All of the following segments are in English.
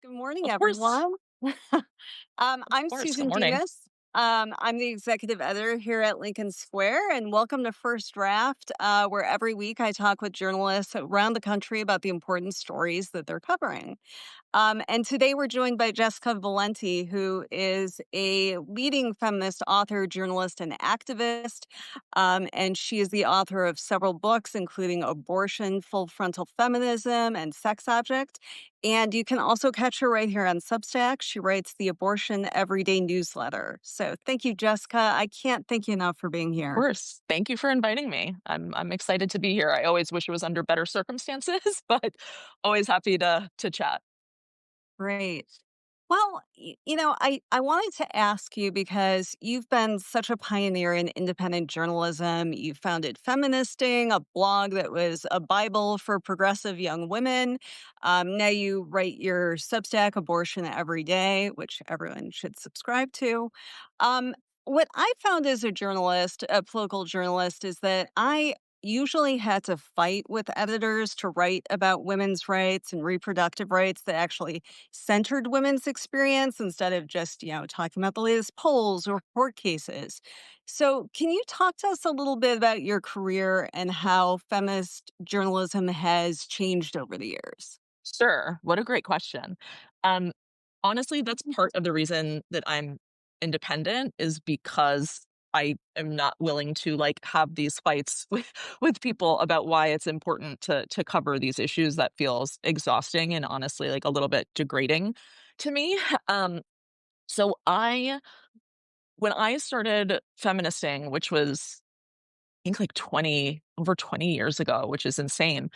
Good morning, Of course. everyone. Of I'm course. Good Susan morning. Demas. I'm the executive editor here at Lincoln Square, and welcome to First Draft, where every week I talk with journalists around the country about the important stories that they're covering. And today we're joined by Jessica Valenti, who is a leading feminist author, journalist, and activist. And she is the author of several books, including Abortion, Full Frontal Feminism, and Sex Object. And you can also catch her right here on Substack. She writes the Abortion Everyday newsletter. So thank you, Jessica. I can't thank you enough for being Of here. course. Thank you for inviting me. I'm excited to be here. I always wish it was under better circumstances, but always happy to chat. Great. Well, I wanted to ask you because you've been such a pioneer in independent journalism. You founded Feministing, a blog that was a Bible for progressive young women. Now you write your Substack, Abortion Every Day, which everyone should subscribe to. Um, what I found as a journalist, a political journalist, is that I usually had to fight with editors to write about women's rights and reproductive rights that actually centered women's experience instead of just, talking about the latest polls or court cases. So, can you talk to us a little bit about your career and how feminist journalism has changed over the years? Sure. What a great question. Um, Honestly, that's part of the reason that I'm independent is because I am not willing to have these fights with people about why it's important to cover these issues that feels exhausting and honestly like a little bit degrading to me. Um, so I when I started feministing, which was I think like 20 over 20 years ago, which is insane.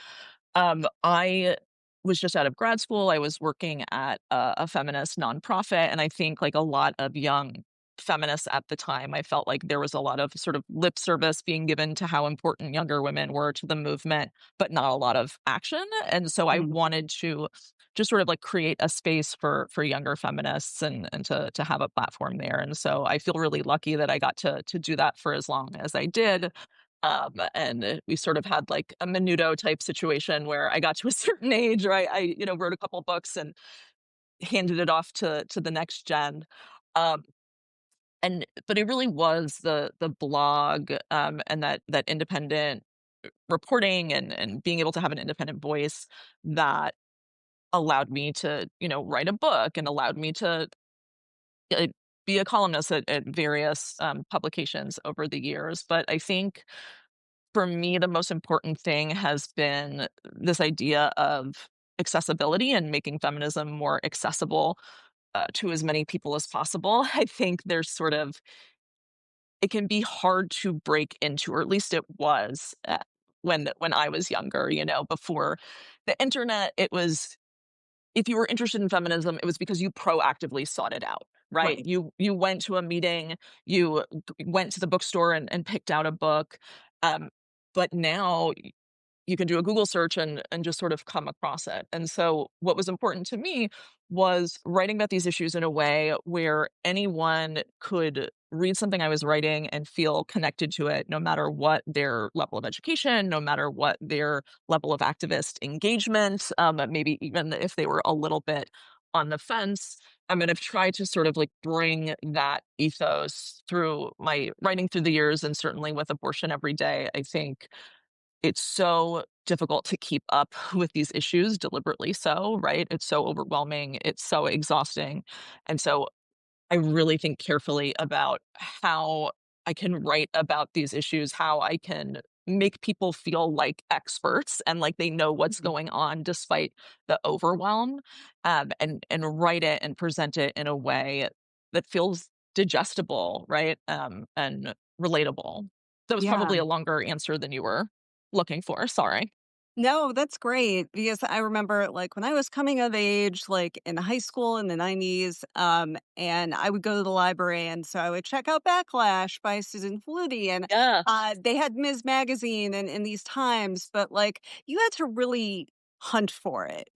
I was just out of grad school. I was working at a feminist nonprofit. And I think, like a lot of young feminists at the time, I felt like there was a lot of sort of lip service being given to how important younger women were to the movement, but not a lot of action. And so I Mm. wanted to just sort of like create a space for younger feminists and to have a platform there. And so I feel really lucky that I got to do that for as long as I did. And we sort of had like a menudo type situation where I got to a certain age, or I wrote a couple books and handed it off to the next gen. Um, and but it really was the blog and that independent reporting and being able to have an independent voice that allowed me to write a book and allowed me to uh, be a columnist at various publications over the years. But I think for me, the most important thing has been this idea of accessibility and making feminism more accessible to as many people as possible. I think there's sort of, it can be hard to break into, or at least it was when I was younger, before the internet. It was, if you were interested in feminism, it was because you proactively sought it out. Right. Right. You went to a meeting, you went to the bookstore and picked out a book. Um, but now you can do a Google search and just sort of come across it. And so what was important to me was writing about these issues in a way where anyone could read something I was writing and feel connected to it, no matter what their level of education, no matter what their level of activist engagement, maybe even if they were a little bit on the fence. I'm going to try to sort of like bring that ethos through my writing through the years, and certainly with Abortion Every Day. I think it's so difficult to keep up with these issues deliberately so, right? It's so overwhelming, it's so exhausting. And so I really think carefully about how I can write about these issues, how I can make people feel like experts and like they know what's Mhm. going on despite the overwhelm, and write it and present it in a way that feels digestible, right? And relatable. That was Yeah. probably a longer answer than you were looking for. Sorry. No, that's great because I remember like when I was coming of age, like in high school in the 90s, and I would go to the library and so I would check out Backlash by Susan Flutie and Yeah. they had Ms. Magazine and in these times, but like you had to really hunt for it,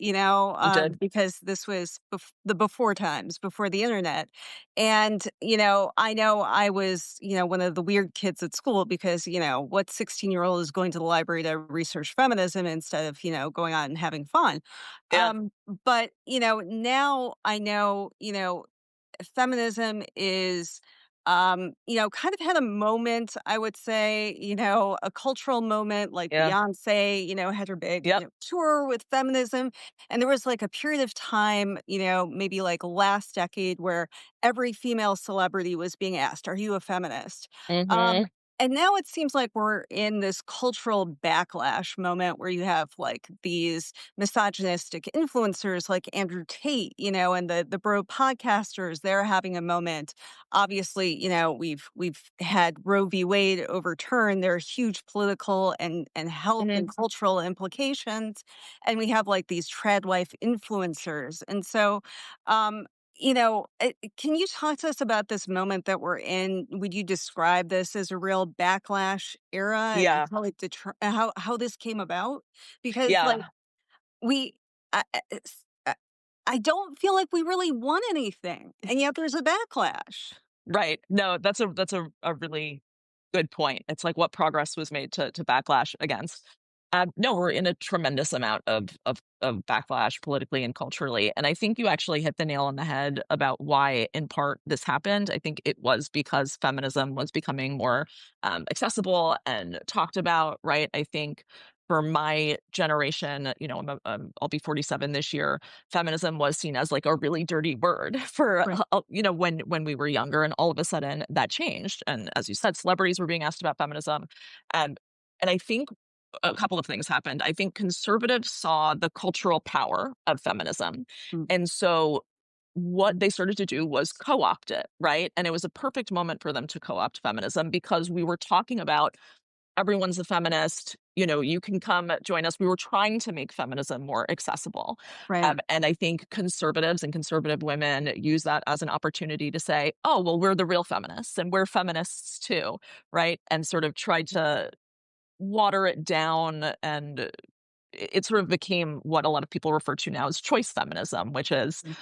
You did. because this was the before times, before the internet. And, I know I was, one of the weird kids at school because, what 16-year-old is going to the library to research feminism instead of, going out and having fun? Yeah. Um, but, now I know, feminism is kind of had a moment, I would say, a cultural moment like Yeah. Beyonce, had her big, Yep. tour with feminism. And there was like a period of time, maybe like last decade where every female celebrity was being asked, "Are you a feminist?" Um, Mhm. and now it seems like we're in this cultural backlash moment where you have like these misogynistic influencers like Andrew Tate, and the bro podcasters, they're having a moment. Obviously, we've had Roe v. Wade overturned. There are huge political and health and Mhm. cultural implications. And we have like these Tradwife influencers. And so can you talk to us about this moment that we're in? Would you describe this as a real backlash era and Yeah. how this came about? Because like Yeah. we I don't feel like we really won anything, and yet there's a backlash. Right. No, that's a really good point. It's like what progress was made to backlash against. No, we're in a tremendous amount of backlash politically and culturally, and I think you actually hit the nail on the head about why, in part, this happened. I think it was because feminism was becoming more accessible and talked about. Right. I think for my generation, I'll be 47 this year. Feminism was seen as like a really dirty word for Right. when we were younger, and all of a sudden that changed. And as you said, celebrities were being asked about feminism, and I think a couple of things happened. I think conservatives saw the cultural power of feminism, Mm, and so what they started to do was co-opt it, right? And it was a perfect moment for them to co-opt feminism because we were talking about everyone's a feminist. You can come join us. We were trying to make feminism more accessible. right. And I think conservatives and conservative women use that as an opportunity to say, oh, well, we're the real feminists and we're feminists too. Right. And sort of tried to water it down. And it sort of became what a lot of people refer to now as choice feminism, which is, Mm,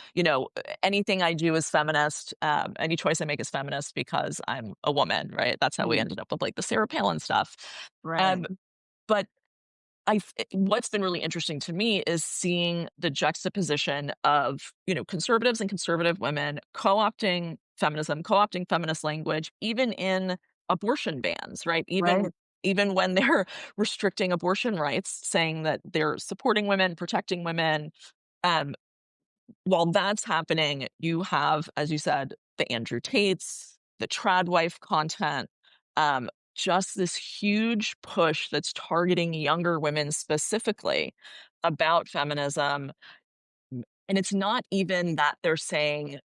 anything I do is feminist. Any choice I make is feminist because I'm a woman, right? That's how we mm, ended up with like the Sarah Palin stuff. right. Um, but what's been really interesting to me is seeing the juxtaposition of, conservatives and conservative women co-opting feminism, co-opting feminist language, even in abortion bans, right? Right. Even when they're restricting abortion rights, saying that they're supporting women, protecting women. Um, while that's happening, you have, as you said, the Andrew Tates, the Tradwife content, um, just this huge push that's targeting younger women specifically about feminism. And it's not even that they're saying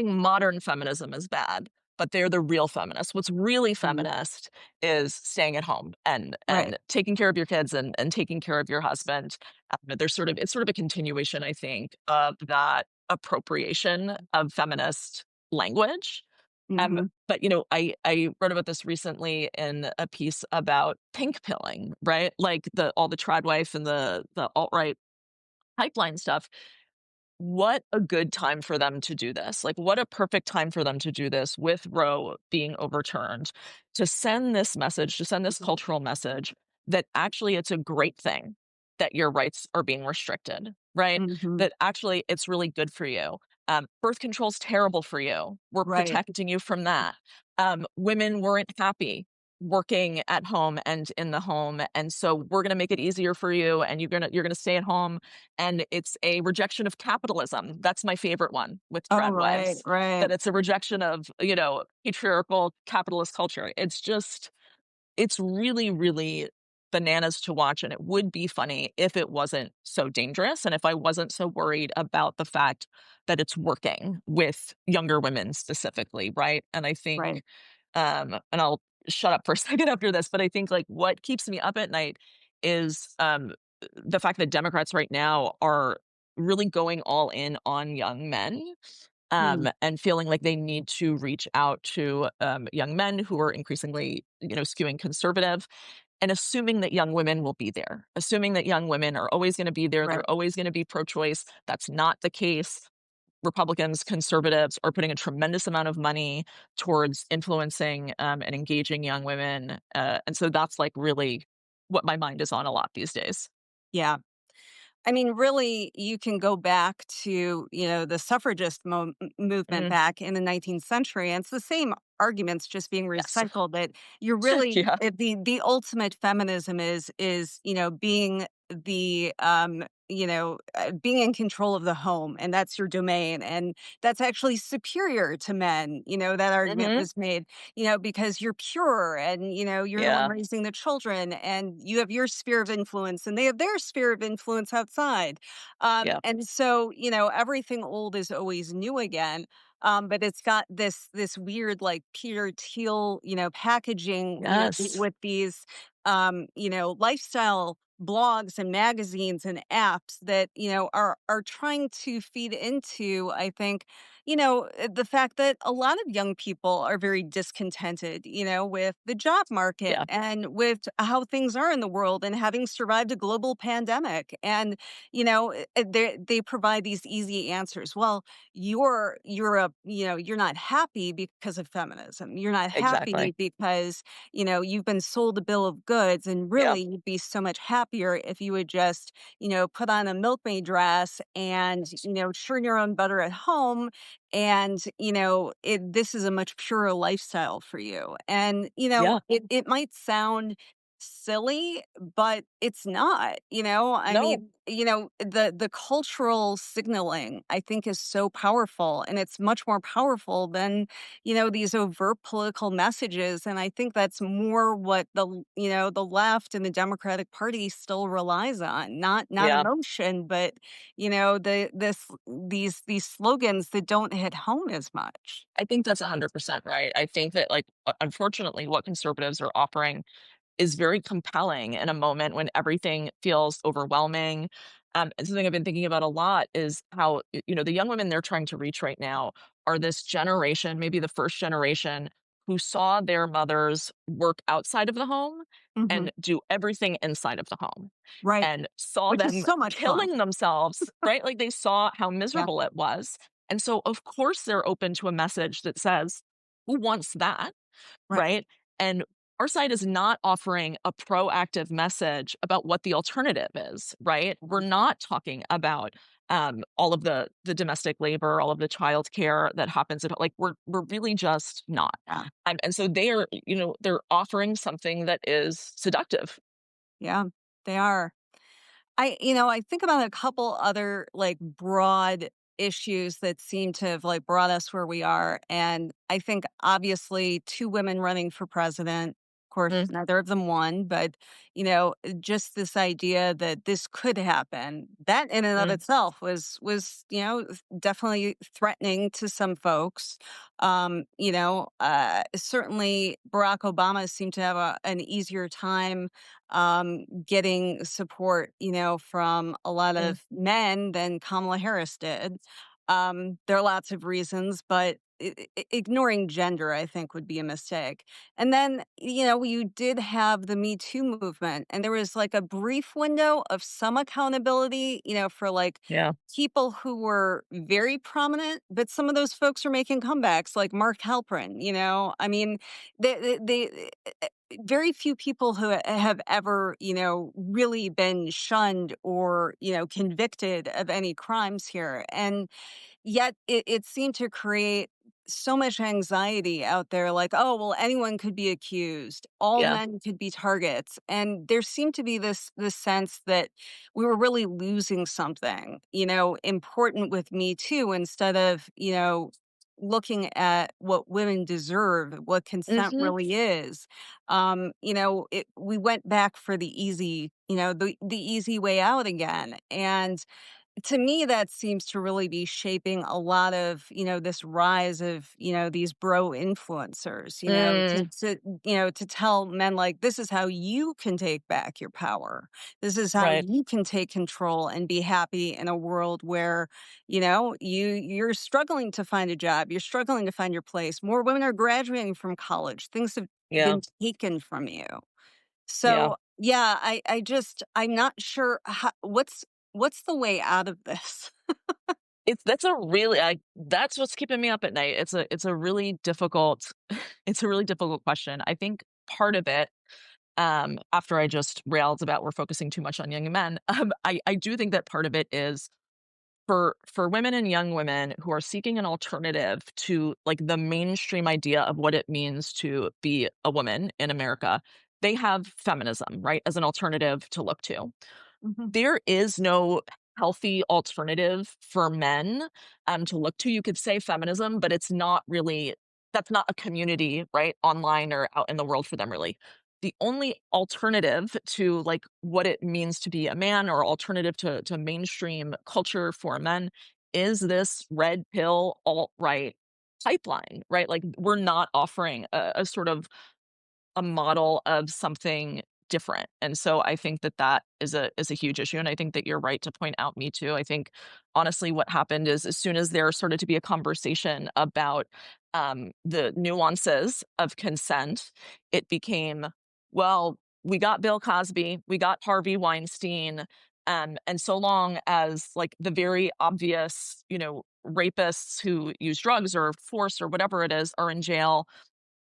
modern feminism is bad, but they're the real feminists. What's really Mm, feminist is staying at home and right. taking care of your kids and taking care of your husband. It's sort of a continuation, I think, of that appropriation of feminist language. Mhm. But I wrote about this recently in a piece about pink pilling, right? Like all the tradwife and the alt right pipeline stuff. What a good time for them to do this. Like, what a perfect time for them to do this with Roe being overturned, to send this message, to send this cultural message that actually it's a great thing that your rights are being restricted, right? Mhm. That actually it's really good for you. Birth control's terrible for you. We're Right. protecting you from that. Women weren't happy working at home and in the home, and so we're going to make it easier for you, and you're going to stay at home, and it's a rejection of capitalism. That's my favorite one with Oh, trad right, wives, right. that it's a rejection of, patriarchal capitalist culture. It's really, really bananas to watch. And it would be funny if it wasn't so dangerous and if I wasn't so worried about the fact that it's working with younger women specifically. Right. And I think, Right. and I'll shut up for a second after this, but I think like what keeps me up at night is the fact that Democrats right now are really going all in on young men, Mm, and feeling like they need to reach out to young men who are increasingly, skewing conservative. and assuming that young women will be there, assuming that young women are always going to be there. Right. They're always going to be pro choice. That's not the case. Republicans, conservatives are putting a tremendous amount of money towards influencing and engaging young women. And so that's like really what my mind is on a lot these days. Yeah. I mean, really, you can go back to, the suffragist movement Hmm. back in the 19th century, and it's the same arguments just being Yes. recycled. That you're really Yeah. the ultimate feminism is being being in control of the home, and that's your domain, and that's actually superior to men. That argument Hmm. was made, because you're pure, and you're the one Yeah. raising the children, and you have your sphere of influence and they have their sphere of influence outside. Yeah. And so, everything old is always new again. But it's got this weird, like, Peter Thiel, packaging, Yes. with these lifestyle blogs and magazines and apps that are trying to feed into, I think, the fact that a lot of young people are very discontented, with the job market Yeah. and with how things are in the world, and having survived a global pandemic. And they provide these easy answers. Well, you're not happy because of feminism. You're not happy Exactly. because you've been sold a bill of goods, and Yeah. really you'd be so much happier if you would just put on a milkmaid dress and churn your own butter at home. And this is a much purer lifestyle for you. And Yeah. it might sound silly, but it's not. I No. mean, the cultural signaling, I think, is so powerful, and it's much more powerful than these overt political messages. And I think that's more what the left and the Democratic Party still relies on. Not Yeah. emotion, but these slogans that don't hit home as much. I think that's 100% right. I think that, like, unfortunately, what conservatives are offering is very compelling in a moment when everything feels overwhelming. And something I've been thinking about a lot is how, the young women they're trying to reach right now are this generation, maybe the first generation, who saw their mothers work outside of the home Mhm. and do everything inside of the home Right. and saw Which is them so much fun. killing themselves, right? Like they saw how Yeah. miserable it was. And so, of course, they're open to a message that says, who wants that? Right. Right? And our side is not offering a proactive message about what the alternative is, right? We're Mhm. not talking about all of the domestic labor, all of the childcare that happens at like we're really just not. Yeah. And so they're offering something that is seductive. Yeah. They are. I think about a couple other, like, broad issues that seem to have, like, brought us where we are. And I think, obviously, 2 women running for president. Of course, Mm, neither of them won, but, just this idea that this could happen, that in and of mm, itself was, definitely threatening to some folks. Certainly Barack Obama seemed to have an easier time getting support, from a lot mm, of men than Kamala Harris did. There are lots of reasons, but ignoring gender, I think, would be a mistake. And then, you did have the Me Too movement, and there was like a brief window of some accountability, for like yeah, people who were very prominent, but some of those folks are making comebacks, like Mark Halperin. I mean, they very few people who have ever, really been shunned or, convicted of any crimes here. And yet it seemed to create so much anxiety out there, like, oh, well, anyone could be accused. All yeah, men could be targets. And there seemed to be this sense that we were really losing something, important with Me Too, instead of, looking at what women deserve, what consent hmm, really is. We went back for the easy, the easy way out again. And to me, that seems to really be shaping a lot of, this rise of, these bro influencers, mm, to tell men, like, this is how you can take back your power. This is how right, you can take control and be happy in a world where, you're struggling to find a job. You're struggling to find your place. More women are graduating from college. Things have yeah. been taken from you. Yeah. So, yeah, I'm not sure what's the way out of this? That's a really that's what's keeping me up at night. It's a really difficult it's a really difficult question. I think part of it, after I just railed about we're focusing too much on young men, I do think that part of it is for women and young women who are seeking an alternative to like the mainstream idea of what it means to be a woman in America. They have feminism, right, as an alternative to look to. Mhm. There is no healthy alternative for men, to look to. You could say feminism, but it's not really that's not a community, right, online or out in the world for them really. The only alternative to, like, what it means to be a man or alternative to mainstream culture for men is this red pill alt-right pipeline, right? Like, we're not offering a sort of a model of something different. And so I think that that is a huge issue, and I think that you're right to point out Me Too. I think honestly what happened is as soon as there started to be a conversation about, the nuances of consent, it became, well, we got Bill Cosby, we got Harvey Weinstein, and so long as, like, the very obvious, rapists who use drugs or force or whatever it is are in jail,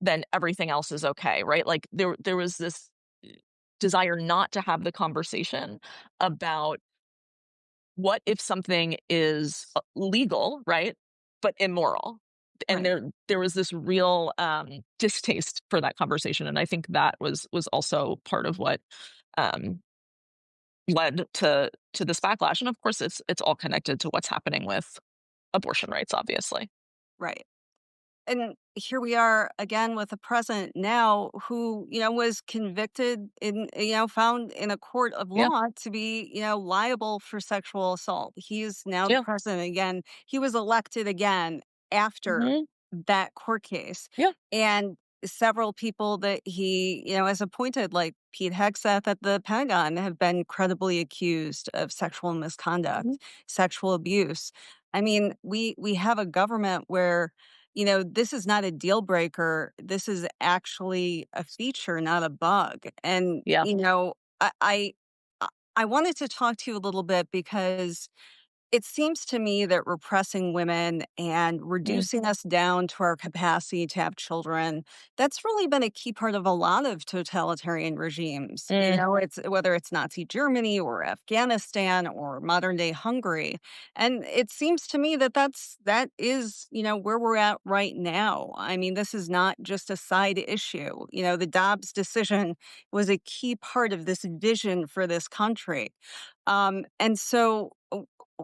then everything else is okay, right? Like there was this desire not to have the conversation about what if something is legal, right? But immoral. And Right. there was this real distaste for that conversation. And I think that was also part of what um led to this backlash. And of course it's all connected to what's happening with abortion rights, obviously. Right. And here we are again with a president now who, was convicted found in a court of Yeah. law to be, liable for sexual assault. He is now the Yeah. president again. He was elected again after Hmm. that court case. Yeah. And several people that he, has appointed, like Pete Hegseth at the Pentagon, have been credibly accused of sexual Hmm. misconduct, sexual abuse. I mean, we have a government where this is not a deal breaker. This is actually a feature, not a bug. And, Yeah. I wanted to talk to you a little bit because it seems to me that repressing women and Mm, reducing us down to our capacity to have children, that's really been a key part of a lot of totalitarian regimes. mm, It's whether it's Nazi Germany or Afghanistan or modern day Hungary. And it seems to me that that is, where we're at right now. I mean, this is not just a side issue. The Dobbs decision was a key part of this vision for this country. And so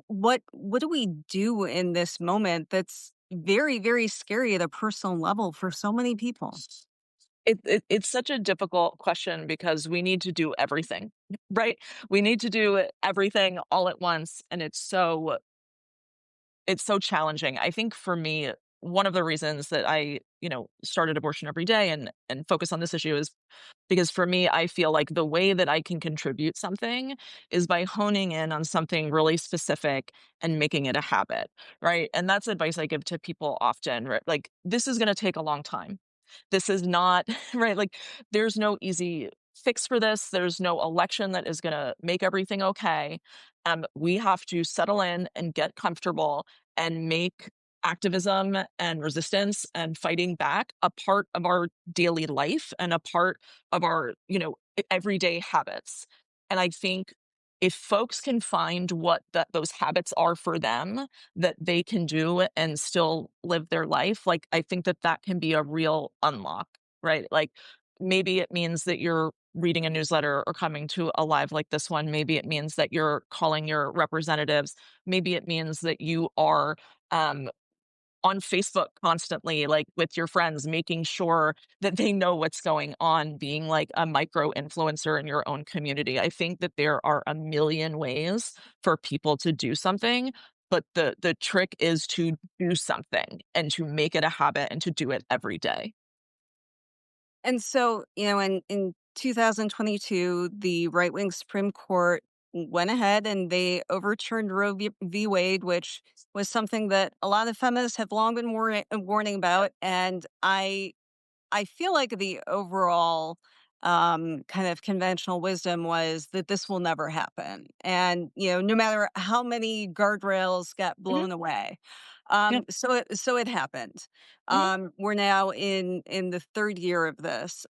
what do we do in this moment that's very, very scary at a personal level for so many people? it's such a difficult question because we need to do everything, right? We need to do everything all at once, and it's so challenging. I think for me, one of the reasons that I, started Abortion Every Day and focus on this issue is because for me, I feel like the way that I can contribute something is by honing in on something really specific and making it a habit, right? And that's advice I give to people often, right? Like, this is going to take a long time. This is not, right? Like, there's no easy fix for this. There's no election that is going to make everything okay. We have to settle in and get comfortable and make activism and resistance and fighting back a part of our daily life and a part of our, everyday habits. And I think if folks can find what those habits are for them that they can do and still live their life, like I think that that can be a real unlock, right? Like maybe it means that you're reading a newsletter or coming to a live like this one. Maybe it means that you're calling your representatives. Maybe it means that you are um, on Facebook constantly, like with your friends, making sure that they know what's going on, being like a micro influencer in your own community. I think that there are a million ways for people to do something, but the trick is to do something and to make it a habit and to do it every day. And so, in 2022, the right wing Supreme Court went ahead and they overturned Roe v. Wade, which was something that a lot of feminists have long been warning about. And I feel like the overall kind of conventional wisdom was that this will never happen. And, no matter how many guardrails get Mhm. blown away. Yep. So it happened. Mhm. We're now in the third year of this.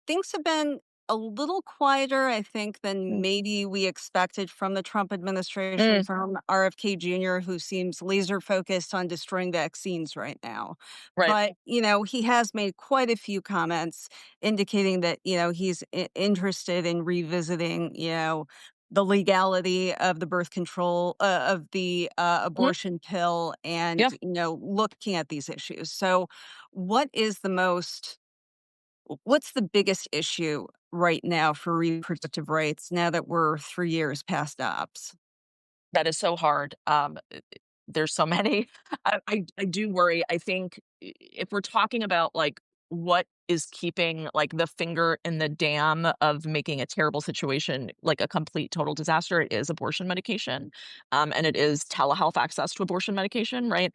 Things have been a little quieter, I think, than Mm. maybe we expected from the Trump administration, Mm. from RFK Jr., who seems laser focused on destroying vaccines right now. Right. But, he has made quite a few comments indicating that, he's interested in revisiting, the legality of the birth control, of the Mhm. abortion pill, Yeah. and, looking at these issues. So, what is the most what's the biggest issue right now for reproductive rights now that we're 3 years past ops? That is so hard. There's so many. I do worry. I think if we're talking about like what is keeping like the finger in the dam of making a terrible situation like a complete total disaster, it is abortion medication, and it is telehealth access to abortion medication. Right.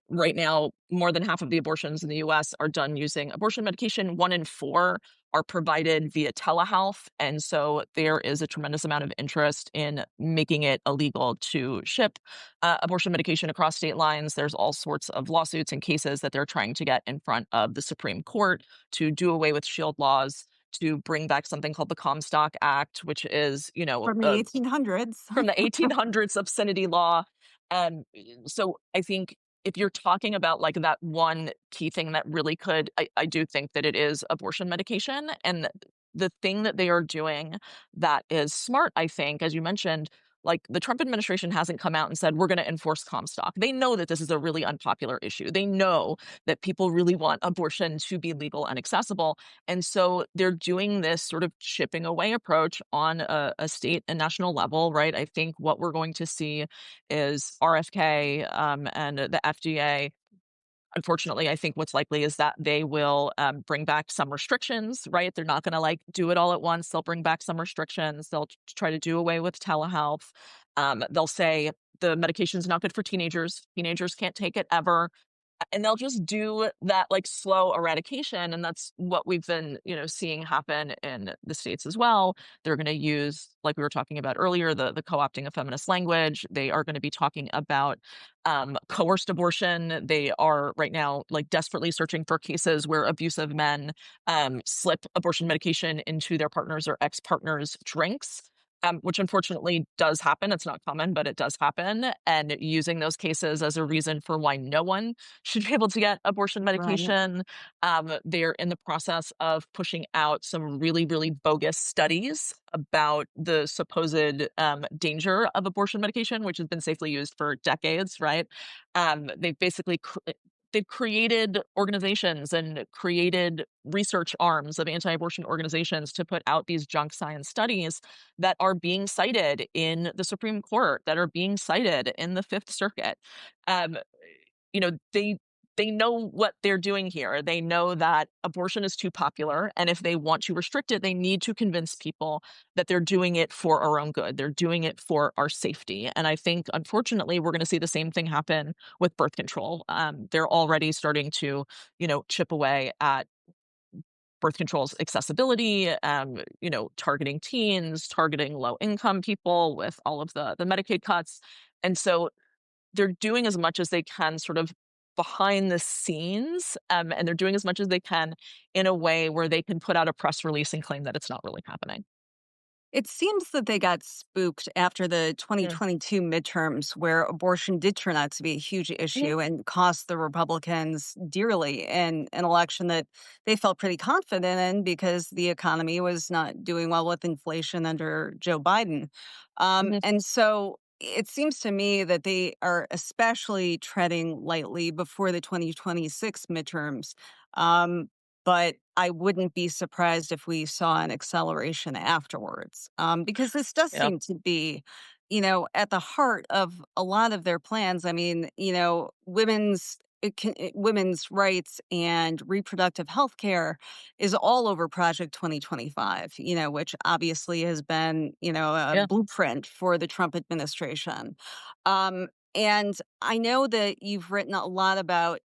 Right now, more than half of the abortions in the U.S. are done using abortion medication. 1 in 4 are provided via telehealth. And so there is a tremendous amount of interest in making it illegal to ship abortion medication across state lines. There's all sorts of lawsuits and cases that they're trying to get in front of the Supreme Court to do away with shield laws, to bring back something called the Comstock Act, which is, From the 1800s. from the 1800s obscenity law. And so I think if you're talking about like that one key thing that really could, I do think that it is abortion medication. And the thing that they are doing that is smart, I think, as you mentioned, like the Trump administration hasn't come out and said, we're going to enforce Comstock. They know that this is a really unpopular issue. They know that people really want abortion to be legal and accessible. And so they're doing this sort of chipping away approach on a state and national level, right? I think what we're going to see is RFK and the FDA. Unfortunately, I think what's likely is that they will bring back some restrictions, right? They're not going to like do it all at once. They'll bring back some restrictions. They'll try to do away with telehealth. They'll say the medication's not good for teenagers. Teenagers can't take it ever, and they'll just do that like slow eradication, and that's what we've been seeing happen in the states as well. They're going to use, like we were talking about earlier, the co-opting of feminist language. They are going to be talking about coerced abortion. They are right now like desperately searching for cases where abusive men slip abortion medication into their partners or ex-partners drinks, which unfortunately does happen. It's not common, but it does happen. And using those cases as a reason for why no one should be able to get abortion Right. medication. They're in the process of pushing out some really, really bogus studies about the supposed danger of abortion medication, which has been safely used for decades, right? They've basically they've created organizations and created research arms of anti-abortion organizations to put out these junk science studies that are being cited in the Supreme Court, that are being cited in the Fifth Circuit. Um, they know what they're doing here. They know that abortion is too popular, and if they want to restrict it, they need to convince people that they're doing it for our own good. They're doing it for our safety. And I think, unfortunately, we're going to see the same thing happen with birth control. They're already starting to, chip away at birth control's accessibility, targeting teens, targeting low income people with all of the Medicaid cuts. And so they're doing as much as they can sort of behind the scenes, and they're doing as much as they can in a way where they can put out a press release and claim that it's not really happening. It seems that they got spooked after the Mm. 2022 midterms, where abortion did turn out to be a huge Mhm. issue and cost the Republicans dearly in an election that they felt pretty confident in because the economy was not doing well with inflation under Joe Biden. Mhm. And so it seems to me that they are especially treading lightly before the 2026 midterms. Um, but I wouldn't be surprised if we saw an acceleration afterwards, because this does Yeah. seem to be, at the heart of a lot of their plans. I mean, women's rights and reproductive health care is all over Project 2025, which obviously has been, a Yeah. blueprint for the Trump administration. Um, and I know that you've written a lot about,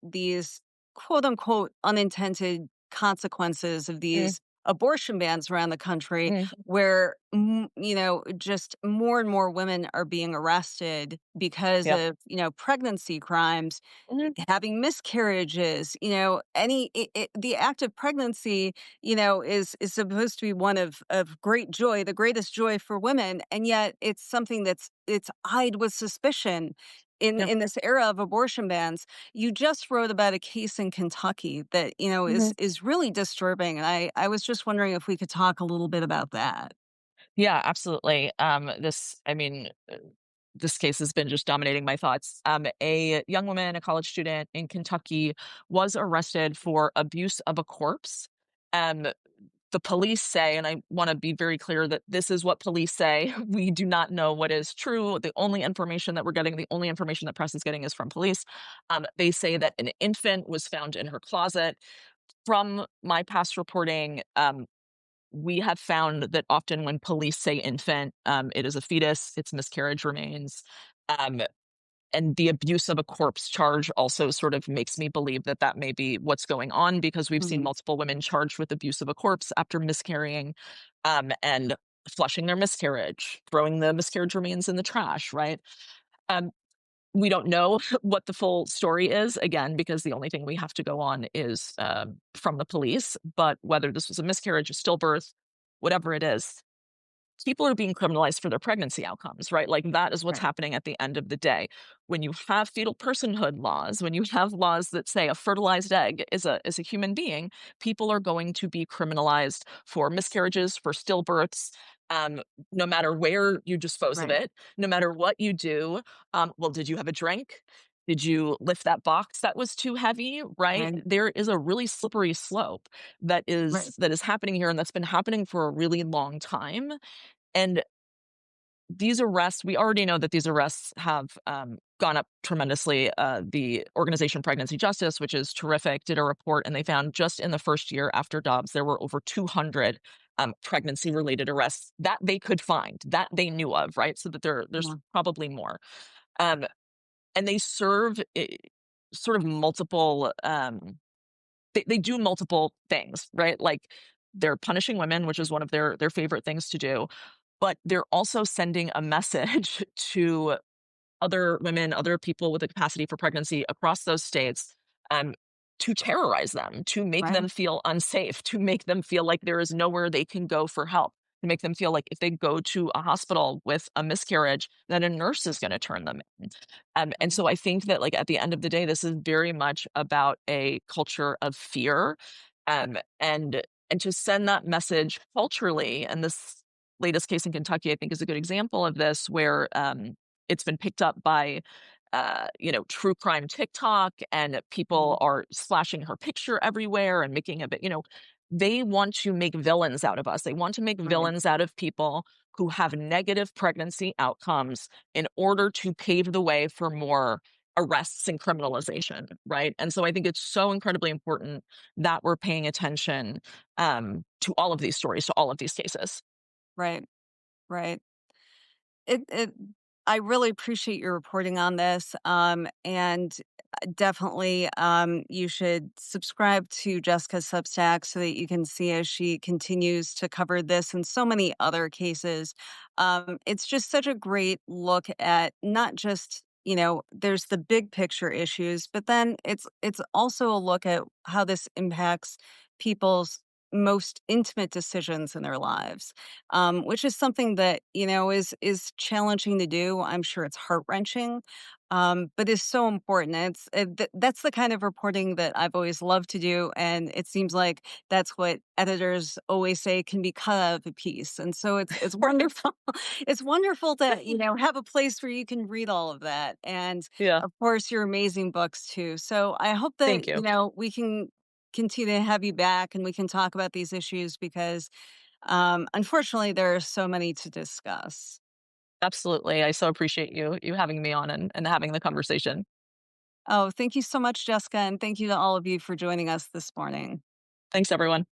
these quote unquote unintended consequences of mm, these abortion bans around the country mm, where, just more and more women are being arrested because yep, of, pregnancy crimes, mhm, having miscarriages, the act of pregnancy, is supposed to be one of great joy, the greatest joy for women, and yet it's something it's eyed with suspicion yep, in this era of abortion bans. You just wrote about a case in Kentucky that, mhm. is really disturbing, and I was just wondering if we could talk a little bit about that. Yeah, absolutely. This case has been just dominating my thoughts. A young woman, a college student in Kentucky, was arrested for abuse of a corpse. Um, the police say, and I want to be very clear that this is what police say. We do not know what is true. The only information that we're getting, the only information that press is getting is from police. They say that an infant was found in her closet. From my past reporting, we have found that often when police say infant, it is a fetus, it's miscarriage remains. Um, and the abuse of a corpse charge also sort of makes me believe that that may be what's going on because we've seen Mhm. multiple women charged with abuse of a corpse after miscarrying, and flushing their miscarriage, throwing the miscarriage remains in the trash, right? Um, we don't know what the full story is, again, because the only thing we have to go on is from the police. But whether this was a miscarriage, a stillbirth, whatever it is, people are being criminalized for their pregnancy outcomes, right? Like that is what's Right. happening at the end of the day. When you have fetal personhood laws, when you have laws that say a fertilized egg is a human being, people are going to be criminalized for miscarriages, for stillbirths, no matter where you dispose of Right. it, no matter what you do. Well, did you have a drink? Did you lift that box that was too heavy? Right? Right. There is a really slippery slope Right. that is happening here, and that's been happening for a really long time. And these arrests, we already know that these arrests have gone up tremendously. The organization Pregnancy Justice, which is terrific, did a report and they found just in the first year after Dobbs, there were over 200 pregnancy related arrests that they could find, that they knew of, right? So that there's Yeah. probably more. Um, and they serve sort of multiple, they do multiple things, right? Like they're punishing women, which is one of their favorite things to do, but they're also sending a message to other women, other people with the capacity for pregnancy across those states, um, to terrorize them, to make Right. them feel unsafe, to make them feel like there is nowhere they can go for help, to make them feel like if they go to a hospital with a miscarriage, that a nurse is going to turn them in. And Right. so I think that, like, at the end of the day, this is very much about a culture of fear, and to send that message culturally. And this latest case in Kentucky, I think, is a good example of this, where it's been picked up by true crime TikTok, and people Mhm. are splashing her picture everywhere and making a bit, they want to make villains out of us. They want to make Right. villains out of people who have negative pregnancy outcomes in order to pave the way for more arrests and criminalization, right? And so I think it's so incredibly important that we're paying attention to all of these stories, to all of these cases. Right. Right. It I really appreciate your reporting on this, and definitely, you should subscribe to Jessica's Substack so that you can see as she continues to cover this and so many other cases. It's just such a great look at not just, there's the big picture issues, but then it's also a look at how this impacts people's most intimate decisions in their lives, which is something that, is challenging to do. I'm sure it's heart-wrenching, but is so important. That's the kind of reporting that I've always loved to do, and it seems like that's what editors always say can be cut out of a piece. And so it's wonderful. It's wonderful to, have a place where you can read all of that, and Yeah. of course your amazing books too. So I hope that, Thank you. we can continue to have you back and we can talk about these issues because unfortunately, there are so many to discuss. Absolutely. I so appreciate you having me on and having the conversation. Oh, thank you so much, Jessica, and thank you to all of you for joining us this morning. Thanks, everyone.